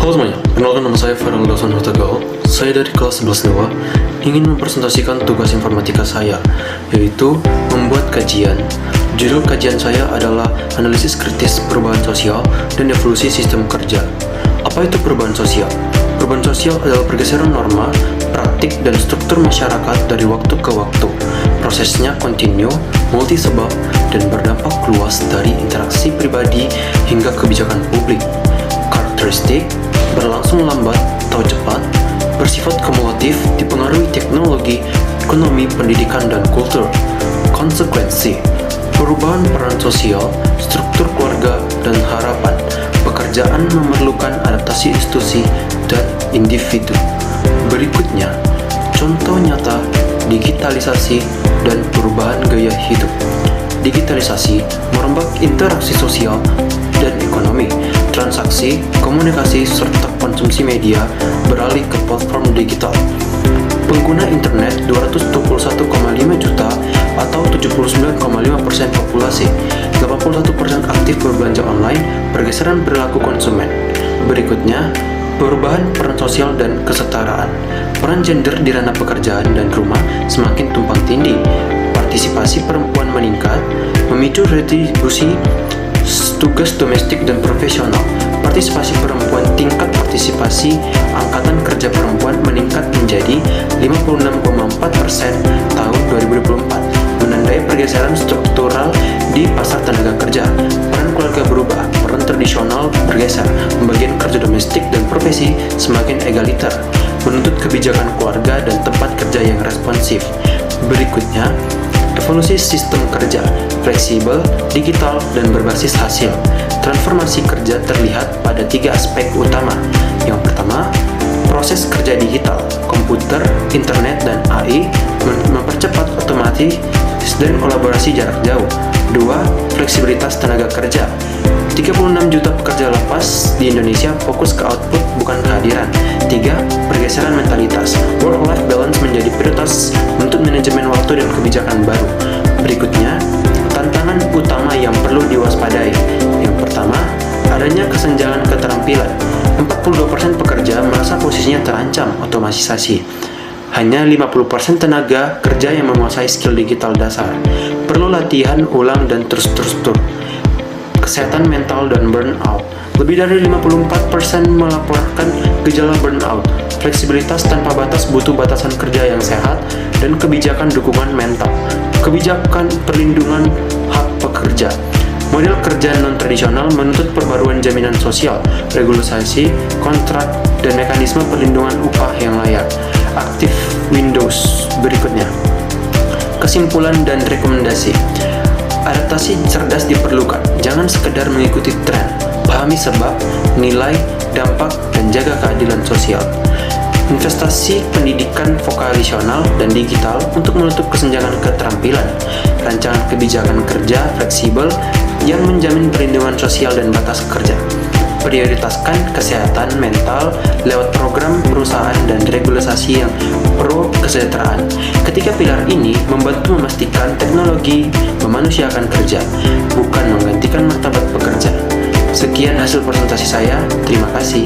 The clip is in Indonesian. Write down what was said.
Halo semuanya, kenalkan nama saya Farel Dawson Hutagal. Saya dari kelas 11 Dewa, ingin mempresentasikan tugas informatika saya, yaitu membuat kajian. Judul kajian saya adalah Analisis Kritis Perubahan Sosial dan Evolusi Sistem Kerja. Apa itu perubahan sosial? Perubahan sosial adalah pergeseran norma, praktik, dan struktur masyarakat dari waktu ke waktu. Prosesnya kontinu, multi sebab, dan berdampak luas dari interaksi pribadi hingga kebijakan publik. Karakteristik berlangsung lambat atau cepat, bersifat kumulatif, dipengaruhi teknologi, ekonomi, pendidikan, dan kultur. Konsekuensi perubahan peran sosial, struktur keluarga, dan harapan. Pekerjaan memerlukan adaptasi institusi dan individu. Berikutnya, contoh nyata digitalisasi dan perubahan gaya hidup. Digitalisasi merombak interaksi sosial dan ekonomi, transaksi, komunikasi, serta konsumsi media beralih ke platform digital. Pengguna internet 221,5 juta atau 79,5% populasi, 81% aktif berbelanja online, pergeseran perilaku konsumen. Berikutnya, perubahan peran sosial dan kesetaraan. Peran gender di ranah pekerjaan dan rumah semakin tumpang tindih. Partisipasi perempuan meningkat, memicu redistribusi tugas domestik dan profesional. Partisipasi perempuan, tingkat partisipasi angkatan kerja perempuan meningkat menjadi 56,4% tahun 2024, menandai pergeseran struktural di pasar tenaga kerja. Peran keluarga berubah, peran tradisional bergeser, pembagian kerja domestik dan profesi semakin egaliter, menuntut kebijakan keluarga dan tempat kerja yang responsif. Berikutnya, evolusi sistem kerja, fleksibel, digital, dan berbasis hasil. Transformasi kerja terlihat pada 3 aspek utama. Yang pertama, proses kerja digital, komputer, internet, dan AI mempercepat otomatis dan kolaborasi jarak jauh. 2. Fleksibilitas tenaga kerja. 36 juta pekerja lepas di Indonesia fokus ke output bukan kehadiran. 3. Pergeseran mentalitas. Work-life balance menjadi prioritas untuk manajemen waktu dan kebijakan baru. Berikutnya, tantangan utama yang perlu diwaspadai. Yang pertama, adanya kesenjangan keterampilan. 42% pekerja merasa posisinya terancam otomatisasi. Hanya 50% tenaga kerja yang menguasai skill digital dasar. Perlu latihan ulang dan terstruktur. Kesehatan mental dan burnout. Lebih dari 54% melaporkan gejala burnout. Fleksibilitas tanpa batas butuh batasan kerja yang sehat dan kebijakan dukungan mental. Kebijakan perlindungan hak pekerja. Model kerja non-tradisional menuntut perbaruan jaminan sosial, regulasi, kontrak, dan mekanisme perlindungan upah yang layak. Aktif Windows. Berikutnya, kesimpulan dan rekomendasi. Adaptasi cerdas diperlukan, jangan sekedar mengikuti tren. Pahami sebab, nilai, dampak, dan jaga keadilan sosial. Investasi pendidikan vokasional dan digital untuk menutup kesenjangan keterampilan. Rancangan kebijakan kerja fleksibel yang menjamin perlindungan sosial dan batas kerja. Prioritaskan kesehatan mental lewat program perusahaan dan regulasi yang pro kesejahteraan. Ketiga pilar ini membantu memastikan teknologi memanusiakan kerja, bukan menggantikan martabat pekerja. Sekian hasil presentasi saya, terima kasih.